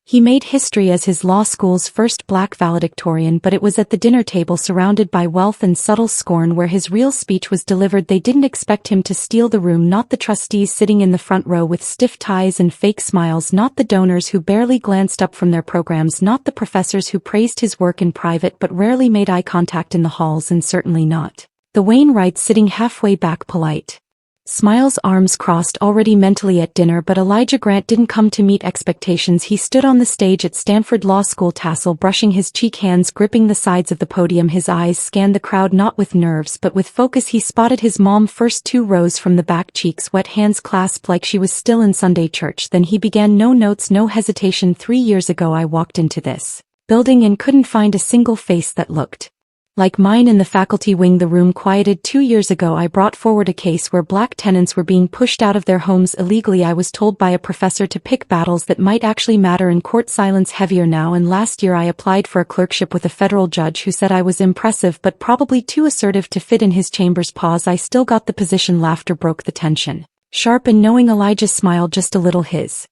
He made history as his law school's first black valedictorian, but it was at the dinner table surrounded by wealth and subtle scorn where his real speech was delivered. They didn't expect him to steal the room, not the trustees sitting in the front row with stiff ties and fake smiles, not the donors who barely glanced up from their programs, not the professors who praised his work in private but rarely made eye contact in the halls, and certainly not the Wainwrights sitting halfway back polite. Smiles, arms crossed, already mentally at dinner. But Elijah Grant didn't come to meet expectations. He stood on the stage at Stanford Law School, tassel brushing his cheek, hands gripping the sides of the podium. His eyes scanned the crowd not with nerves but with focus. He spotted his mom first, 2 rows from the back, cheeks wet, hands clasped like she was still in Sunday church. Then he began, no notes, no hesitation. 3 years ago I walked into this building and couldn't find a single face that looked like mine in the faculty wing. The room quieted. 2 years ago I brought forward a case where black tenants were being pushed out of their homes illegally. I was told by a professor to pick battles that might actually matter in court. Silence heavier now. And last year I applied for a clerkship with a federal judge who said I was impressive but probably too assertive to fit in his chambers. Pause. I still got the position. Laughter broke the tension. Sharp and knowing. Elijah smiled just a little. His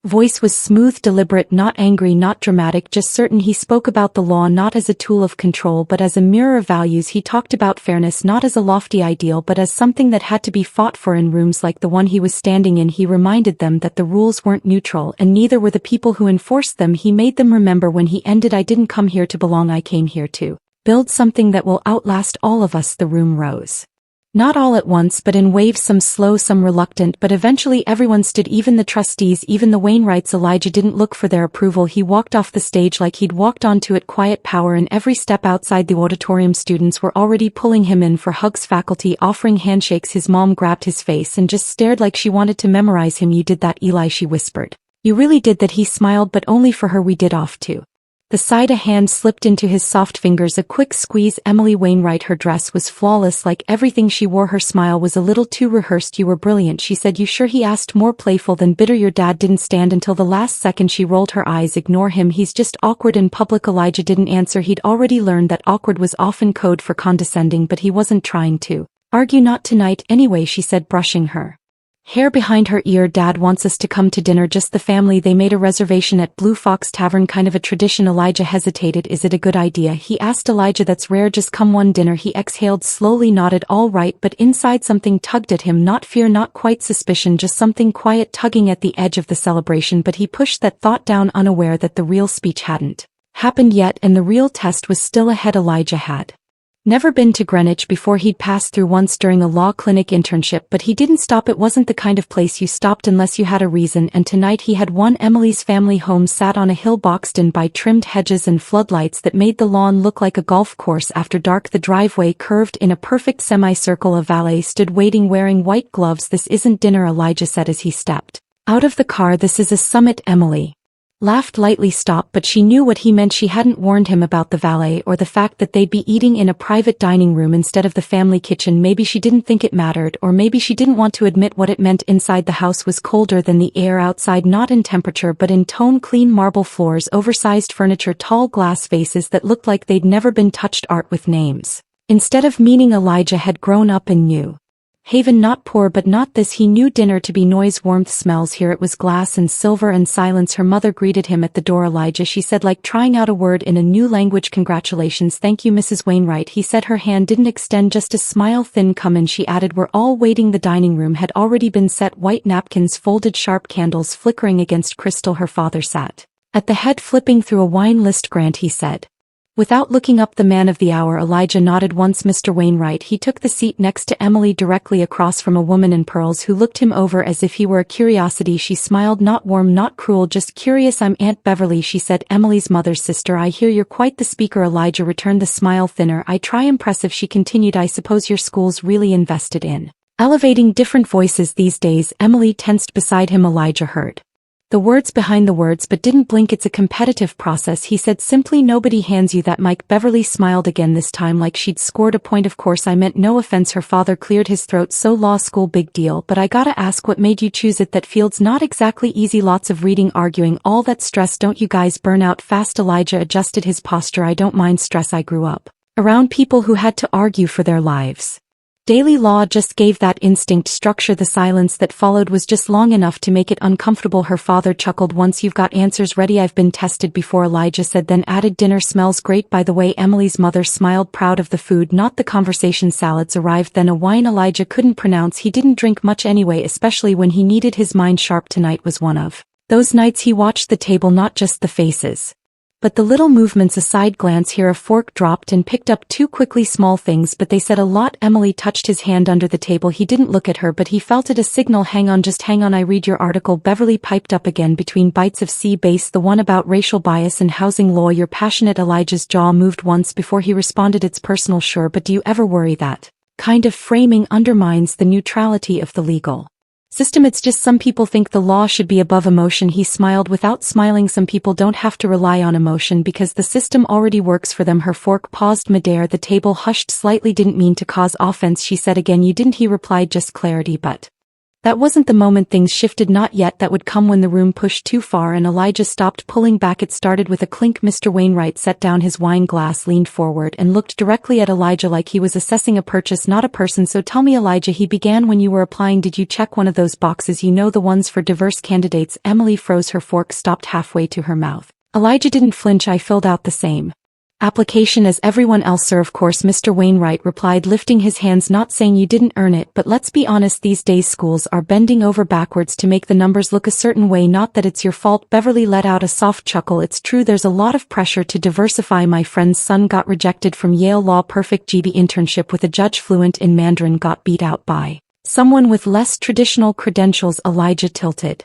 voice was smooth, deliberate, not angry, not dramatic, just certain. He spoke about the law not as a tool of control but as a mirror of values. He talked about fairness not as a lofty ideal but as something that had to be fought for. In rooms like the one he was standing in, he reminded them that the rules weren't neutral and neither were the people who enforced them. He made them remember when he ended, I didn't come here to belong, I came here to build something that will outlast all of us. The room rose. Not all at once but in waves, some slow, some reluctant, but eventually everyone stood, even the trustees, even the Wainwrights. Elijah didn't look for their approval. He walked off the stage like he'd walked onto it, quiet power in every step. Outside the auditorium, students were already pulling him in for hugs, faculty offering handshakes. His mom grabbed his face and just stared like she wanted to memorize him. You did that, Eli, she whispered. You really did that. He smiled, but only for her. We did. Off to the side, a hand slipped into his soft fingers, a quick squeeze. Emily Wainwright. Her dress was flawless, like everything she wore. Her smile was a little too rehearsed. You were brilliant, she said. You sure? He asked, more playful than bitter. Your dad didn't stand until the last second. She rolled her eyes. Ignore him, he's just awkward in public. Elijah didn't answer. He'd already learned that awkward was often code for condescending, but he wasn't trying to argue. Not tonight anyway, she said, brushing her hair behind her ear. Dad wants us to come to dinner, just the family. They made a reservation at Blue Fox Tavern, kind of a tradition. Elijah hesitated. Is it a good idea? He asked. Elijah, that's rare, just come one dinner. He exhaled, slowly nodded. All right, but inside something tugged at him, not fear, not quite suspicion, just something quiet tugging at the edge of the celebration. But he pushed that thought down, unaware that the real speech hadn't happened yet and the real test was still ahead. Elijah had never been to Greenwich before. He'd passed through once during a law clinic internship, but he didn't stop. It wasn't the kind of place you stopped unless you had a reason, and tonight he had one. Emily's family home sat on a hill boxed in by trimmed hedges and floodlights that made the lawn look like a golf course after dark. The driveway curved in a perfect semicircle. A valet stood waiting, wearing white gloves. This isn't dinner, Elijah said as he stepped out of the car. This is a summit. Emily laughed lightly. Stop. But she knew what he meant. She hadn't warned him about the valet or the fact that they'd be eating in a private dining room instead of the family kitchen. Maybe she didn't think it mattered, or maybe she didn't want to admit what it meant. Inside, the house was colder than the air outside, not in temperature but in tone. Clean marble floors, oversized furniture, tall glass vases that looked like they'd never been touched, art with names instead of meaning. Elijah had grown up in New Haven, not poor but not this. He knew dinner to be noise, warmth, smells. Here it was glass and silver and silence. Her mother greeted him at the door. Elijah, she said, like trying out a word in a new language. Congratulations. Thank you, Mrs. Wainwright, he said. Her hand didn't extend, just a smile. Thin. Come in, she added. We're all waiting. The dining room had already been set, white napkins folded, sharp candles flickering against crystal. Her father sat at the head, flipping through a wine list. Grant, he said, without looking up. The man of the hour. Elijah nodded once. Mr. Wainwright. He took the seat next to Emily, directly across from a woman in pearls who looked him over as if he were a curiosity. She smiled, not warm, not cruel, just curious. I'm Aunt Beverly, she said, Emily's mother's sister. I hear you're quite the speaker. Elijah returned the smile, thinner. I try. Impressive, she continued. I suppose your school's really invested in elevating different voices these days. Emily tensed beside him. Elijah heard the words behind the words but didn't blink. It's a competitive process, he said simply. Nobody hands you that mic. Beverly smiled again, this time like she'd scored a point. Of course I meant no offense. Her father cleared his throat. So law school, big deal, but I gotta ask, what made you choose it? That field's not exactly easy. Lots of reading, arguing, all that stress. Don't you guys burn out fast? Elijah adjusted his posture. I don't mind stress. I grew up around people who had to argue for their lives. Daily law just gave that instinct structure. The silence that followed was just long enough to make it uncomfortable. Her father chuckled. Once you've got answers ready, I've been tested before, Elijah said, then added, dinner smells great by the way. Emily's mother smiled, proud of the food, not the conversation. Salads arrived, then a wine Elijah couldn't pronounce. He didn't drink much anyway, especially when he needed his mind sharp. Tonight was one of those nights he watched the table, not just the faces, but the little movements. A side glance here, a fork dropped and picked up two quickly, small things, but they said a lot. Emily touched his hand under the table. He didn't look at her, but he felt it, a signal. Hang on, just hang on, I read your article. Beverly piped up again between bites of sea bass, the one about racial bias and housing law. You're passionate. Elijah's jaw moved once before he responded, it's personal, sure, but do you ever worry that kind of framing undermines the neutrality of the legal system? It's just some people think the law should be above emotion. He smiled without smiling. Some people don't have to rely on emotion because the system already works for them. Her fork paused midair. The table hushed slightly. Didn't mean to cause offense, she said again. You didn't, he replied, just clarity. But that wasn't the moment. Things shifted. Not yet. That would come when the room pushed too far and Elijah stopped pulling back. It started with a clink. Mr. Wainwright set down his wine glass, leaned forward, and looked directly at Elijah like he was assessing a purchase, not a person. So tell me, Elijah, he began, when you were applying, did you check one of those boxes, you know, the ones for diverse candidates? Emily froze. Her fork stopped halfway to her mouth. Elijah didn't flinch. I filled out the same application as everyone else, sir. Of course, Mr. Wainwright replied, lifting his hands. Not saying you didn't earn it, but let's be honest, these days schools are bending over backwards to make the numbers look a certain way. Not that it's your fault. Beverly let out a soft chuckle. It's true, there's a lot of pressure to diversify. My friend's son got rejected from Yale Law. Perfect GB internship with a judge fluent in Mandarin, got beat out by someone with less traditional credentials. Elijah tilted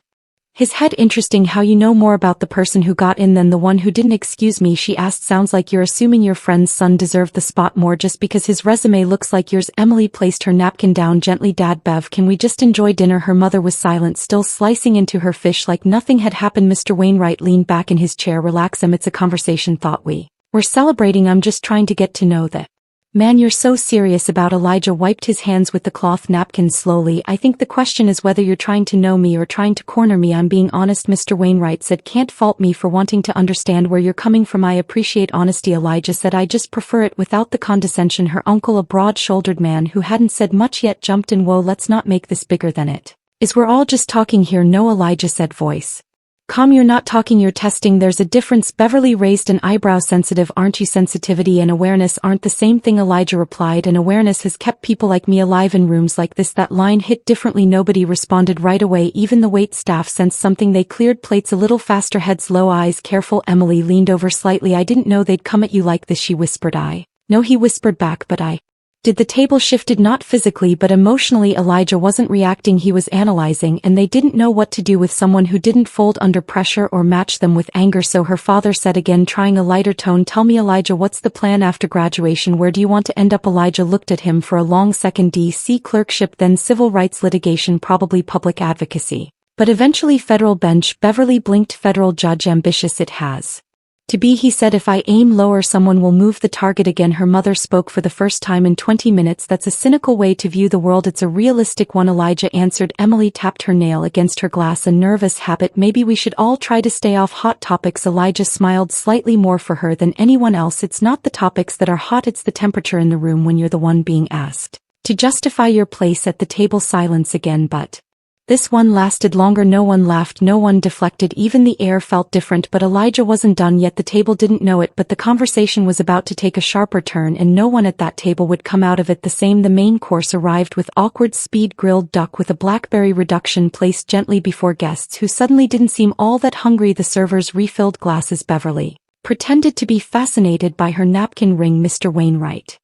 his head. Interesting how you know more about the person who got in than the one who didn't. Excuse me, she asked. Sounds like you're assuming your friend's son deserved the spot more just because his resume looks like yours. Emily placed her napkin down gently. Dad, Bev, can we just enjoy dinner? Her mother was silent, still slicing into her fish like nothing had happened. Mr. Wainwright leaned back in his chair. Relax, Em, it's a conversation. Thought we're celebrating. I'm just trying to get to know the man you're so serious about. Elijah wiped his hands with the cloth napkin slowly. I think the question is whether you're trying to know me or trying to corner me. I'm being honest, Mr. Wainwright said. Can't fault me for wanting to understand where you're coming from. I appreciate honesty, Elijah said. I just prefer it without the condescension. Her uncle, a broad-shouldered man who hadn't said much yet, jumped in. Whoa, let's not make this bigger than it is. We're all just talking here. No, Elijah said, voice calm. You're not talking, you're testing. There's a difference. Beverly raised an eyebrow. Sensitive, aren't you? Sensitivity and awareness aren't the same thing, Elijah replied, and awareness has kept people like me alive in rooms like this. That line hit differently. Nobody responded right away. Even the wait staff sensed something. They cleared plates a little faster, heads low, eyes careful. Emily leaned over slightly. I didn't know they'd come at you like this, she whispered. I know, he whispered back, but I did. The table shifted, not physically but emotionally. Elijah wasn't reacting, he was analyzing, and they didn't know what to do with someone who didn't fold under pressure or match them with anger. So her father said again, trying a lighter tone, tell me, Elijah, what's the plan after graduation? Where do you want to end up? Elijah looked at him for a long second. DC clerkship, then civil rights litigation, probably public advocacy, but eventually federal bench. Beverly blinked. Federal judge, ambitious it has to be, he said. If I aim lower, someone will move the target again. Her mother spoke for the first time in 20 minutes. That's a cynical way to view the world. It's a realistic one, Elijah answered. Emily tapped her nail against her glass. A nervous habit. Maybe we should all try to stay off hot topics. Elijah smiled slightly, more for her than anyone else. It's not the topics that are hot, it's the temperature in the room when you're the one being asked to justify your place at the table. Silence again, but this one lasted longer. No one laughed, no one deflected, even the air felt different. But Elijah wasn't done yet. The table didn't know it, but the conversation was about to take a sharper turn, and no one at that table would come out of it the same. The main course arrived with awkward speed. Grilled duck with a blackberry reduction placed gently before guests who suddenly didn't seem all that hungry. The servers refilled glasses. Beverly pretended to be fascinated by her napkin ring. Mr. Wainwright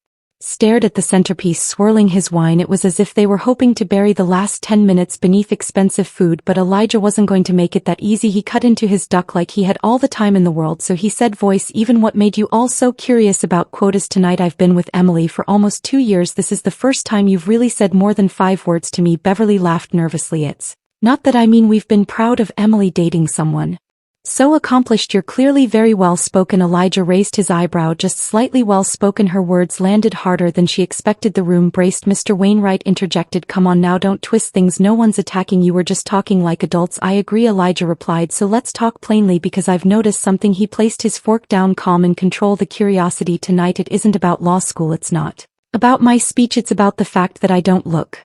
stared at the centerpiece, swirling his wine. It was as if they were hoping to bury the last 10 minutes beneath expensive food, but Elijah wasn't going to make it that easy. He cut into his duck like he had all the time in the world, so he said, voice even, what made you all so curious about quotas tonight? I've been with Emily for almost 2 years. This is the first time you've really said more than 5 words to me. Beverly laughed nervously. It's not that I mean we've been proud of Emily dating someone so accomplished. You're clearly very well spoken. Elijah raised his eyebrow just slightly. Well spoken. Her words landed harder than she expected. The room braced. Mr. Wainwright interjected, come on now, don't twist things. No one's attacking you, we're just talking like adults. I agree, Elijah replied, so let's talk plainly because I've noticed something. He placed his fork down, calm and control. The curiosity tonight, it isn't about law school, it's not About my speech, it's about the fact that I don't look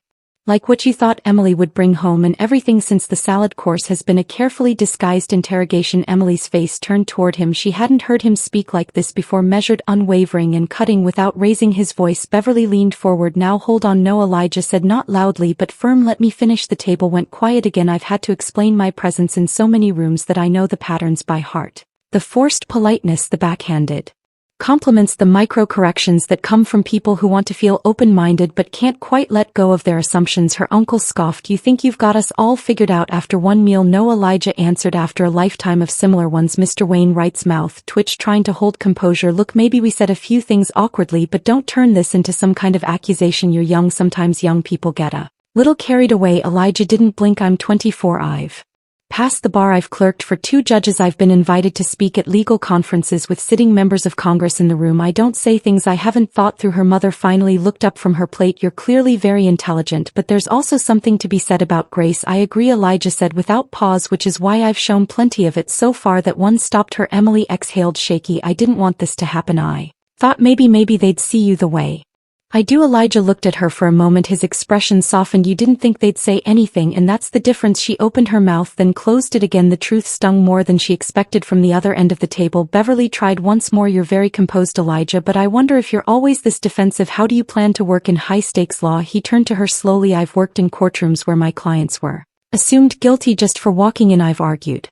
like what you thought Emily would bring home, and everything since the salad course has been a carefully disguised interrogation. Emily's face turned toward him. She hadn't heard him speak like this before. Measured, unwavering, and cutting without raising his voice. Beverly leaned forward. Now hold on. No, Elijah said, not loudly but firm. Let me finish. The table went quiet again. I've had to explain my presence in so many rooms that I know the patterns by heart. The forced politeness, the backhanded compliments, the micro-corrections that come from people who want to feel open-minded but can't quite let go of their assumptions. Her uncle scoffed. You think you've got us all figured out after one meal? No, Elijah answered, after a lifetime of similar ones. Mr. Wainwright's mouth twitched, trying to hold composure. Look, maybe we said a few things awkwardly, but don't turn this into some kind of accusation. You're young. Sometimes young people get a little carried away. Elijah didn't blink. I'm 24. I've passed the bar. I've clerked for 2 judges. I've been invited to speak at legal conferences with sitting members of Congress in the room. I don't say things I haven't thought through. Her mother finally looked up from her plate. You're clearly very intelligent, but there's also something to be said about grace. I agree, Elijah said without pause, which is why I've shown plenty of it so far. That one stopped her. Emily exhaled, shaky. I didn't want this to happen. I thought maybe they'd see you the way I do. Elijah looked at her for a moment. His expression softened. You didn't think they'd say anything, and that's the difference. She opened her mouth, then closed it again. The truth stung more than she expected from the other end of the table. Beverly tried once more. You're very composed, Elijah, but I wonder if you're always this defensive. How do you plan to work in high-stakes law? He turned to her slowly. I've worked in courtrooms where my clients were assumed guilty just for walking in. I've argued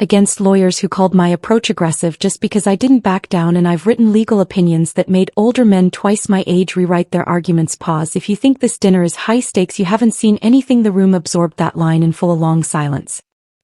against lawyers who called my approach aggressive just because I didn't back down, and I've written legal opinions that made older men twice my age rewrite their arguments. Pause. If you think this dinner is high stakes, you haven't seen anything. The room absorbed that line in full. A long silence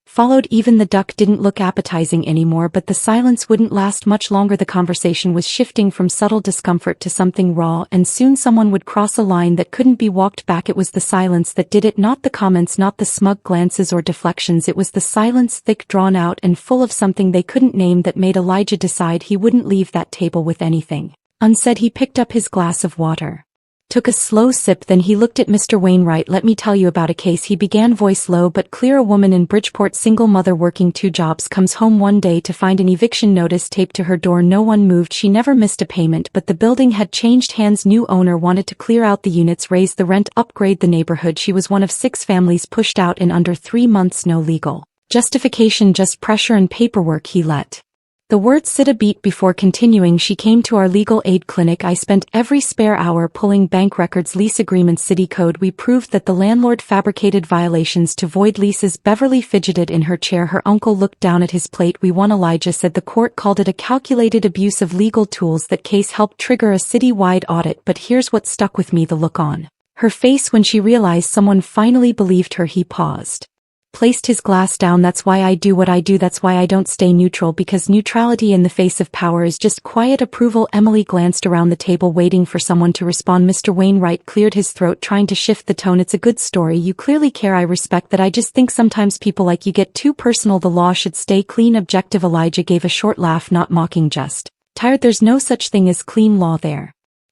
followed. Even the duck didn't look appetizing anymore, but the silence wouldn't last much longer. The conversation was shifting from subtle discomfort to something raw, and soon someone would cross a line that couldn't be walked back. It was the silence that did it, not the comments, not the smug glances or deflections. It was the silence, thick, drawn out, and full of something they couldn't name, that made Elijah decide he wouldn't leave that table with anything unsaid. He picked up his glass of water, took a slow sip, then he looked at Mr. Wainwright. Let me tell you about a case, he began, voice low but clear. A woman in Bridgeport, single mother working 2 jobs, comes home one day to find an eviction notice taped to her door. No one moved. She never missed a payment, but the building had changed hands. New owner wanted to clear out the units, raise the rent, upgrade the neighborhood. She was one of 6 families pushed out in under 3 months. No legal justification, just pressure and paperwork. He let the words sit a beat before continuing. She came to our legal aid clinic. I spent every spare hour pulling bank records, lease agreements, city code. We proved that the landlord fabricated violations to void leases. Beverly fidgeted in her chair. Her uncle looked down at his plate. We won, Elijah said. The court called it a calculated abuse of legal tools. That case helped trigger a city-wide audit. But here's what stuck with me, the look on her face when she realized someone finally believed her. He paused, placed his glass down. That's why I do what I do. That's why I don't stay neutral, because neutrality in the face of power is just quiet approval. Emily glanced around the table, waiting for someone to respond. Mr. Wainwright cleared his throat, trying to shift the tone. It's a good story. You clearly care. I respect that. I just think sometimes people like you get too personal. The law should stay clean, objective. Elijah gave a short laugh, not mocking, just tired. There's no such thing as clean law. There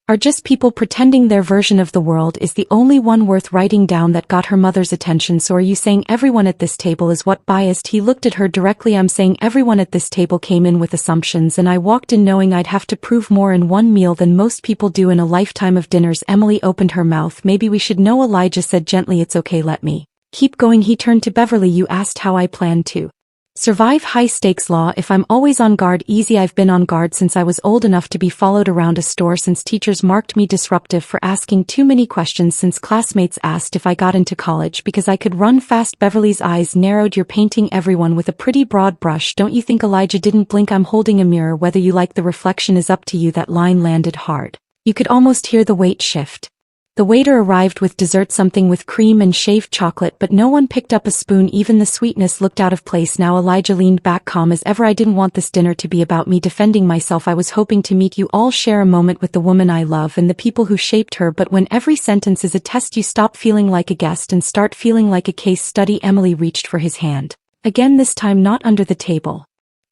are just people pretending their version of the world is the only one worth writing down. That got her mother's attention. So are you saying everyone at this table is what, biased? He looked at her directly. I'm saying everyone at this table came in with assumptions, and I walked in knowing I'd have to prove more in one meal than most people do in a lifetime of dinners. Emily opened her mouth. Maybe we should know, Elijah said gently. It's okay, let me keep going. He turned to Beverly. You asked how I plan to survive high-stakes law. If I'm always on guard, easy. I've been on guard since I was old enough to be followed around a store, since teachers marked me disruptive for asking too many questions, since classmates asked if I got into college because I could run fast. Beverly's eyes narrowed. You're painting everyone with a pretty broad brush, don't you think? Elijah didn't blink. I'm holding a mirror. Whether you like the reflection is up to you. That line landed hard. You could almost hear the weight shift. The waiter arrived with dessert, something with cream and shaved chocolate, but no one picked up a spoon. Even the sweetness looked out of place now. Elijah leaned back, calm as ever. I didn't want this dinner to be about me defending myself. I was hoping to meet you all, share a moment with the woman I love and the people who shaped her. But when every sentence is a test, you stop feeling like a guest and start feeling like a case study. Emily reached for his hand again, this time not under the table,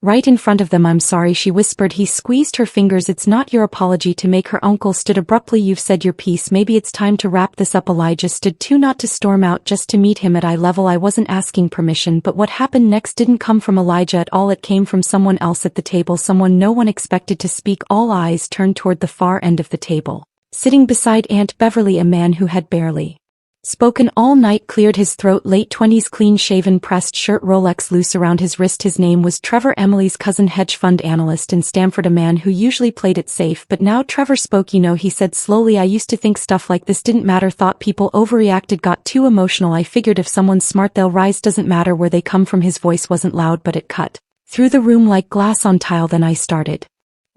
right in front of them. I'm sorry, she whispered. He squeezed her fingers. It's not your apology to make. Her uncle stood abruptly. You've said your piece. Maybe it's time to wrap this up. Elijah stood too, not to storm out, just to meet him at eye level. I wasn't asking permission. But what happened next didn't come from Elijah at all. It came from someone else at the table, someone no one expected to speak. All eyes turned toward the far end of the table. sitting beside Aunt Beverly, a man who had barely spoken all night, cleared his throat, late 20s, clean-shaven, pressed shirt, Rolex loose around his wrist. His name was Trevor, Emily's cousin, hedge fund analyst in Stamford, a man who usually played it safe, but now Trevor spoke. You know, he said slowly, I used to think stuff like this didn't matter, thought people overreacted, got too emotional. I figured if someone's smart they'll rise, doesn't matter where they come from. His voice wasn't loud, but it cut through the room like glass on tile. Then I started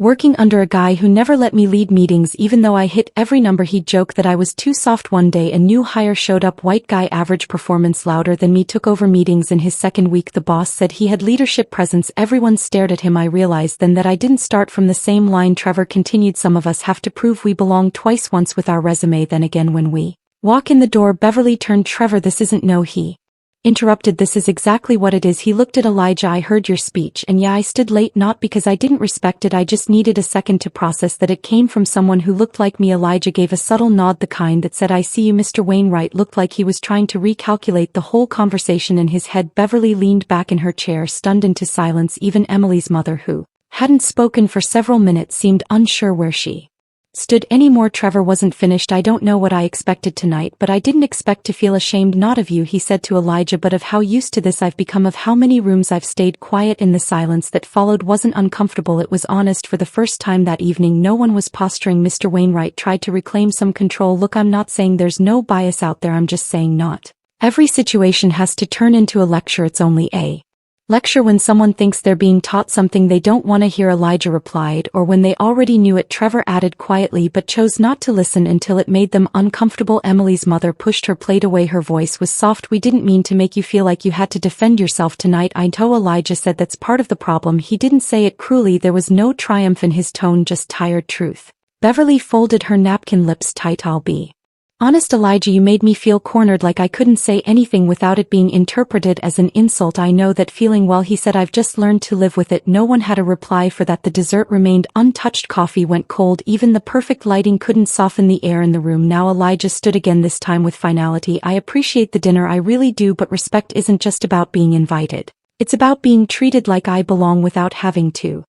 working under a guy who never let me lead meetings even though I hit every number. He'd joke that I was too soft. One day a new hire showed up, white guy, average performance, louder than me, took over meetings. In his second week the boss said he had leadership presence. Everyone stared at him. I realized then that I didn't start from the same line. Trevor continued, some of us have to prove we belong twice, once with our resume, then again when we walk in the door. Beverly turned. Trevor, this isn't. No, he interrupted, this is exactly what it is. He looked at Elijah. I heard your speech, and yeah, I stood late, not because I didn't respect it, I just needed a second to process that it came from someone who looked like me. Elijah gave a subtle nod, the kind that said I see you. Mr. Wainwright looked like he was trying to recalculate the whole conversation in his head. Beverly leaned back in her chair, stunned into silence. Even Emily's mother, who hadn't spoken for several minutes, seemed unsure where she stood anymore. Trevor wasn't finished. I don't know what I expected tonight, but I didn't expect to feel ashamed. Not of you, he said to Elijah, but of how used to this I've become, of how many rooms I've stayed quiet in. The silence that followed wasn't uncomfortable, it was honest. For the first time that evening no one was posturing. Mr. Wainwright tried to reclaim some control. Look, I'm not saying there's no bias out there, I'm just saying not every situation has to turn into a lecture. It's only a lecture when someone thinks they're being taught something they don't want to hear, Elijah replied, or when they already knew it. Trevor added quietly, but chose not to listen until it made them uncomfortable. Emily's mother pushed her plate away. Her voice was soft. We didn't mean to make you feel like you had to defend yourself tonight. I know, Elijah said, that's part of the problem. He didn't say it cruelly. There was no triumph in his tone, just tired truth. Beverly folded her napkin, lips tight. I'll be honest, Elijah, you made me feel cornered, like I couldn't say anything without it being interpreted as an insult. I know that feeling well, he said. I've just learned to live with it. No one had a reply for that. The dessert remained untouched. Coffee went cold. Even the perfect lighting couldn't soften the air in the room. Now Elijah stood again, this time with finality. I appreciate the dinner, I really do, but respect isn't just about being invited. It's about being treated like I belong without having to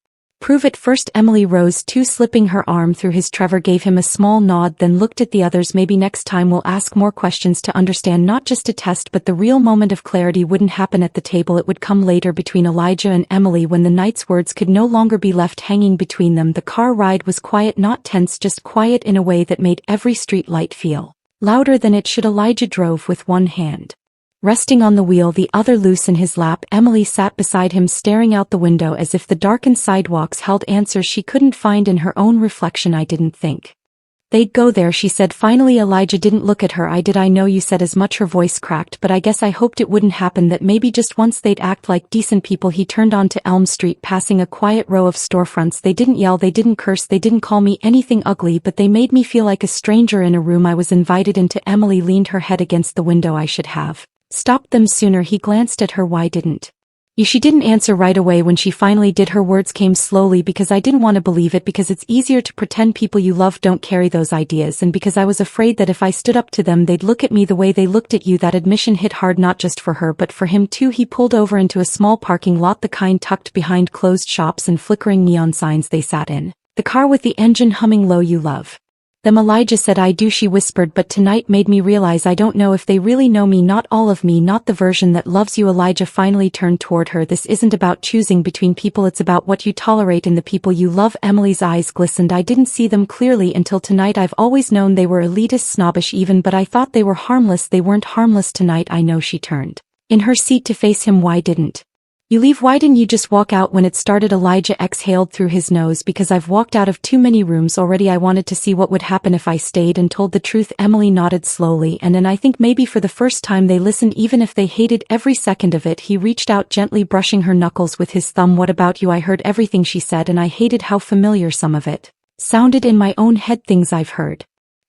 prove it first. Emily rose too, slipping her arm through his. Trevor gave him a small nod, then looked at the others. Maybe next time we'll ask more questions to understand, not just to test. But the real moment of clarity wouldn't happen at the table, it would come later, between Elijah and Emily, when the night's words could no longer be left hanging between them. The car ride was quiet, not tense, just quiet in a way that made every street light feel louder than it should. Elijah drove with one hand resting on the wheel, the other loose in his lap. Emily sat beside him, staring out the window as if the darkened sidewalks held answers she couldn't find in her own reflection. I didn't think they'd go there, she said finally. Elijah didn't look at her. I did. I know you said as much. Her voice cracked. But I guess I hoped it wouldn't happen, that maybe just once they'd act like decent people. He turned onto Elm Street, passing a quiet row of storefronts. They didn't yell, they didn't curse, they didn't call me anything ugly, but they made me feel like a stranger in a room I was invited into. Emily leaned her head against the window. I should have stopped them sooner. He glanced at her. Why didn't you? She didn't answer right away. When she finally did, her words came slowly. Because I didn't want to believe it, because it's easier to pretend people you love don't carry those ideas, and because I was afraid that if I stood up to them they'd look at me the way they looked at you. That admission hit hard, not just for her but for him too. He pulled over into a small parking lot, the kind tucked behind closed shops and flickering neon signs. They sat in the car with the engine humming low. You love them, Elijah said. I do, she whispered, but tonight made me realize I don't know if they really know me, not all of me, not the version that loves you. Elijah finally turned toward her. This isn't about choosing between people, it's about what you tolerate in the people you love. Emily's eyes glistened. I didn't see them clearly until tonight. I've always known they were elitist, snobbish even, but I thought they were harmless. They weren't harmless tonight. I know. She turned in her seat to face him. Why didn't you leave? Why didn't you just walk out when it started? Elijah exhaled through his nose. Because I've walked out of too many rooms already. I wanted to see what would happen if I stayed and told the truth. Emily nodded slowly, and then I think maybe for the first time they listened, even if they hated every second of it. He reached out gently, brushing her knuckles with his thumb. What about you? I heard everything she said, and I hated how familiar some of it sounded in my own head. Things I've heard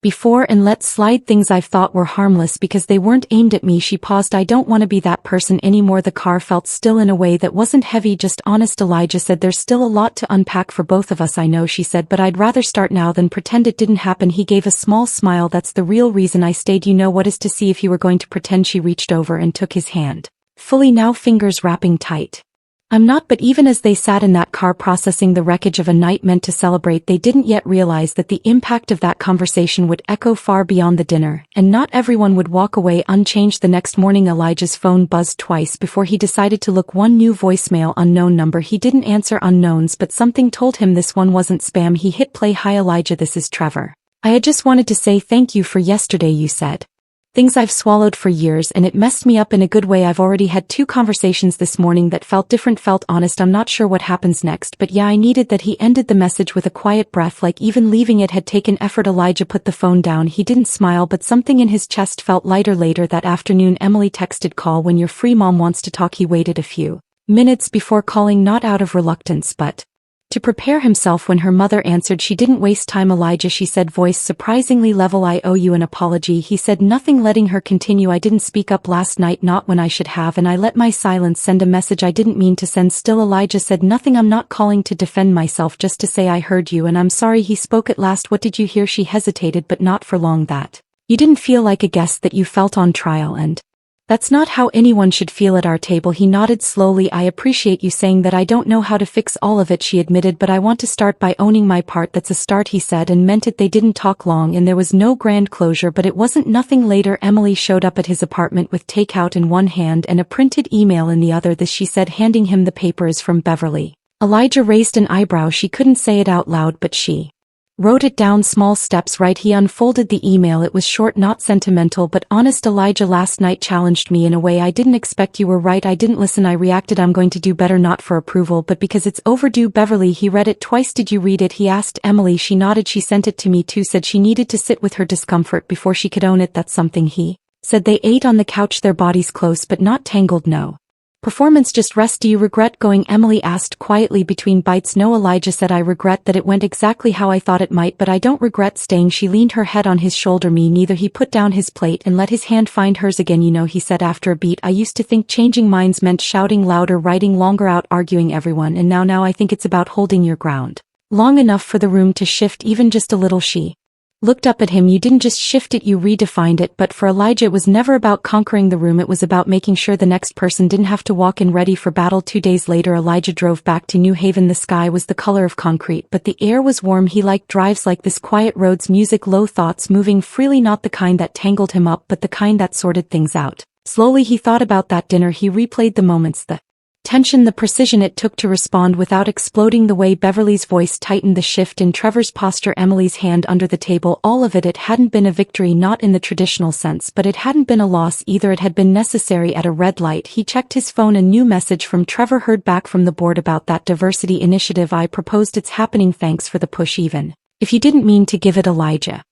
before and let slide, things I've thought were harmless because they weren't aimed at me. She paused. I don't want to be that person anymore. The car felt still in a way that wasn't heavy, just honest. Elijah said, there's still a lot to unpack for both of us. I know, she said, but I'd rather start now than pretend it didn't happen. He gave a small smile. That's the real reason I stayed. You know what is, to see if you were going to pretend. She reached over and took his hand fully, now fingers wrapping tight I'm not, but even as they sat in that car processing the wreckage of a night meant to celebrate, they didn't yet realize that the impact of that conversation would echo far beyond the dinner, and not everyone would walk away unchanged. The next morning Elijah's phone buzzed twice before he decided to look. One new voicemail, unknown number. He didn't answer unknowns, but something told him this one wasn't spam. He hit play. Hi Elijah, this is Trevor. I had just wanted to say thank you for yesterday, you said. Things I've swallowed for years, and it messed me up in a good way. I've already had 2 conversations this morning that felt different, felt honest. I'm not sure what happens next, but yeah, I needed that. He ended the message with a quiet breath, like even leaving it had taken effort. Elijah put the phone down. He didn't smile, but something in his chest felt lighter. Later that afternoon, Emily texted, "Call when you're free, Mom wants to talk." He waited a few minutes before calling, not out of reluctance, but to prepare himself. When her mother answered, she didn't waste time. "Elijah," she said, voice surprisingly level, "I owe you an apology." He said nothing, letting her continue. "I didn't speak up last night, not when I should have, and I let my silence send a message I didn't mean to send." Still Elijah said nothing. "I'm not calling to defend myself, just to say I heard you, and I'm sorry." He spoke at last. "What did you hear?" She hesitated, but not for long. "That you didn't feel like a guest, that you felt on trial, and that's not how anyone should feel at our table." He nodded slowly. "I appreciate you saying that. I don't know how to fix all of it," she admitted, "but I want to start by owning my part." "That's a start," he said, and meant it. They didn't talk long, and there was no grand closure, but it wasn't nothing. Later Emily showed up at his apartment with takeout in one hand and a printed email in the other. "This," she said, handing him the paper, "is from Beverly." Elijah raised an eyebrow. She couldn't say it out loud, but she wrote it down. "Small steps, right?" He unfolded the email. It was short, not sentimental, but honest. "Elijah, last night challenged me in a way I didn't expect. You were right. I didn't listen. I reacted. I'm going to do better, not for approval, but because it's overdue." Beverly. He read it twice. "Did you read it?" he asked Emily. She nodded. "She sent it to me too." Said she needed to sit with her discomfort before she could own it. "That's something," he said. They ate on the couch, their bodies close but not tangled. "No performance, just rest." "Do you regret going?" Emily asked quietly between bites. "No," Elijah said. "I regret that it went exactly how I thought it might, but I don't regret staying." She leaned her head on his shoulder. "Me neither." He put down his plate and let his hand find hers again. "You know," he said after a beat, "I used to think changing minds meant shouting louder, writing longer, out arguing everyone, and now I think it's about holding your ground long enough for the room to shift, even just a little." She looked up at him. "You didn't just shift it, you redefined it." But for Elijah it was never about conquering the room. It was about making sure the next person didn't have to walk in ready for battle. 2 days later Elijah drove back to New Haven. The sky was the color of concrete, but the air was warm. He liked drives like this, quiet roads, music, low thoughts moving freely, not the kind that tangled him up, but the kind that sorted things out. Slowly he thought about that dinner. He replayed the moments, the tension, the precision it took to respond without exploding, the way Beverly's voice tightened, the shift in Trevor's posture, Emily's hand under the table. All of it. It hadn't been a victory, not in the traditional sense, but it hadn't been a loss either. It had been necessary. At a red light he checked his phone. A new message from Trevor. "Heard back from the board about that diversity initiative I proposed. It's happening. Thanks for the push, even if you didn't mean to give it." Elijah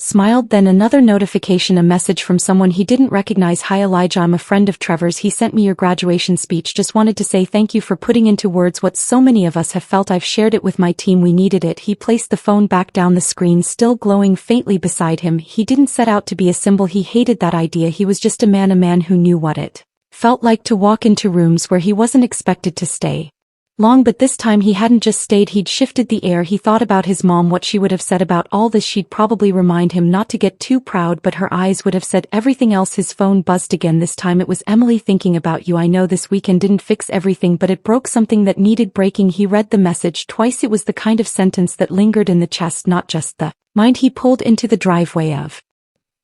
smiled. Then another notification, a message from someone he didn't recognize. "Hi Elijah, I'm a friend of Trevor's. He sent me your graduation speech. Just wanted to say thank you for putting into words what so many of us have felt. I've shared it with my team. We needed it." He placed the phone back down, the screen still glowing faintly beside him. He didn't set out to be a symbol. He hated that idea. He was just a man who knew what it felt like to walk into rooms where he wasn't expected to stay long. But this time he hadn't just stayed, he'd shifted the air. He thought about his mom, what she would have said about all this. She'd probably remind him not to get too proud, but her eyes would have said everything else. His phone buzzed again. This time it was Emily. "Thinking about you. I know this weekend didn't fix everything, but it broke something that needed breaking." He read the message twice. It was the kind of sentence that lingered in the chest, not just the mind. He pulled into the driveway of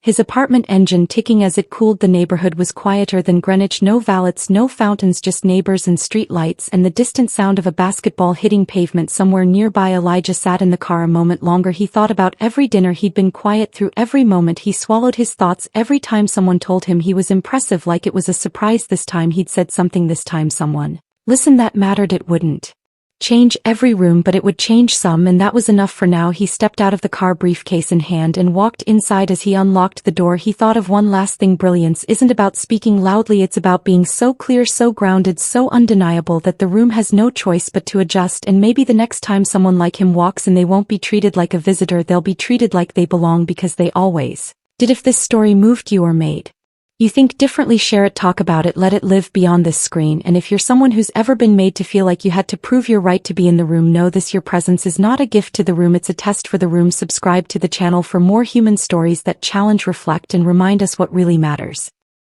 his apartment, engine ticking as it cooled. The neighborhood was quieter than Greenwich. No valets, no fountains, just neighbors and street lights and the distant sound of a basketball hitting pavement somewhere nearby. Elijah sat in the car a moment longer. He thought about every dinner he'd been quiet through. Every moment he swallowed his thoughts. Every time someone told him he was impressive, like it was a surprise. This time he'd said something. This time someone listened. That mattered. It wouldn't change every room, but it would change some, and that was enough for now. He stepped out of the car, briefcase in hand, and walked inside. As he unlocked the door he thought of one last thing. Brilliance isn't about speaking loudly, it's about being so clear, so grounded, so undeniable that the room has no choice but to adjust. And maybe the next time someone like him walks in, they won't be treated like a visitor, they'll be treated like they belong, because they always did. If this story moved you or made you think differently, share it, talk about it, let it live beyond this screen. And if you're someone who's ever been made to feel like you had to prove your right to be in the room, know this: your presence is not a gift to the room, it's a test for the room. Subscribe to the channel for more human stories that challenge, reflect, and remind us what really matters.